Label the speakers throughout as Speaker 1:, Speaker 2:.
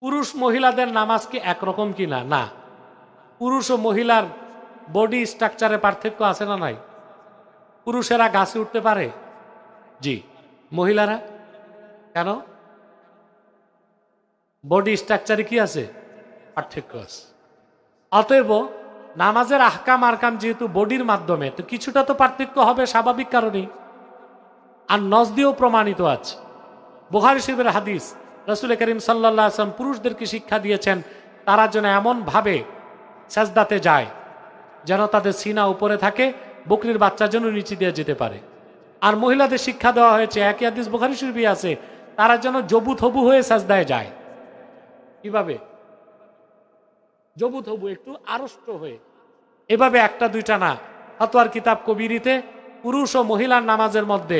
Speaker 1: পুরুষ মহিলাদের নামাজ কি একরকম কি না? না, পুরুষ ও মহিলার বডি স্ট্রাকচারে পার্থক্য আছে না নাই? পুরুষেরা গাছে উঠতে পারে, জি। মহিলারা কেন? বডি স্ট্রাকচারে কি আছে? পার্থক্য আছে। অতএব নামাজের আহকাম আরকাম যেহেতু বডির মাধ্যমে, তো কিছুটা তো পার্থক্য হবে স্বাভাবিক কারণেই। আর নজ দিয়েও প্রমাণিত আছে, বুখারী শরীফের হাদিস, রাসূল করিম সাল্লাল্লাহু আলাইহি ওয়াসাল্লাম পুরুষদেরকে শিক্ষা দিয়েছেন তারা যেন এমন ভাবে সাজদাতে যায় যেন তাদের সিনা উপরে থাকে, বকরির বাচ্চা যেন নিচে দিয়ে যেতে পারে। আর মহিলাদের শিক্ষা দেওয়া হয়েছে, একই হাদিস বুখারী শরীফে আছে, তারা যেন জবু থবু হয়ে সাজদায় যায়। কিভাবে? জবু থবু, একটু আড়ষ্ট হয়ে, এভাবে একটা দুইটা না। ফতোয়ার কিতাব কবিরিতে পুরুষ ও মহিলার নামাজের মধ্যে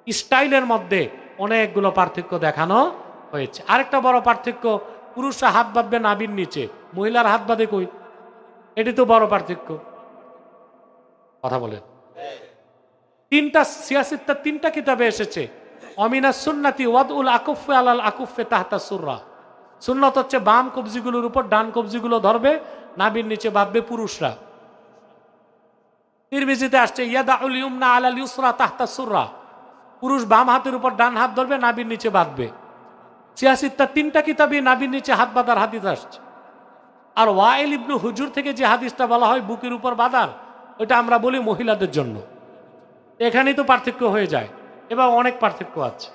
Speaker 1: স্টাইলের মধ্যে অনেকগুলো পার্থক্য দেখানো হয়েছে। আরেকটা বড় পার্থক্য, পুরুষরা হাত বাঁধবে নাভির নিচে, মহিলার হাত বাঁধে কই? এটি তো বড় পার্থক্য। কথা বলেন। তিনটা কিতাবে এসেছে, অমিনা সুন্নাতি ওয়াদউল আকুফে আলাল আকুফে তাহতা সুররা। সুন্নত হচ্ছে বাম কবজিগুলোর উপর ডান কবজিগুলো ধরবে, নাভির নিচে বাঁধবে পুরুষরা। তিরমিজিতে আসছে ইয়াদাউল ইউমনা আলাল ইউসরা তাহতা সুররা, পুরুষ বাম হাতের উপর ডান হাত ধরবে, নাভির নিচে বাঁধবে। তিনটা কিতাবে নাভির নিচে হাত বাঁধার হাদিস আসছে। আর ওয়াইল ইবনু হুজুর থেকে যে হাদিসটা বলা হয় বুকের উপর বাঁধার, ওইটা আমরা বলি মহিলাদের জন্য। এখানেই তো পার্থক্য হয়ে যায়, এবার অনেক পার্থক্য আছে।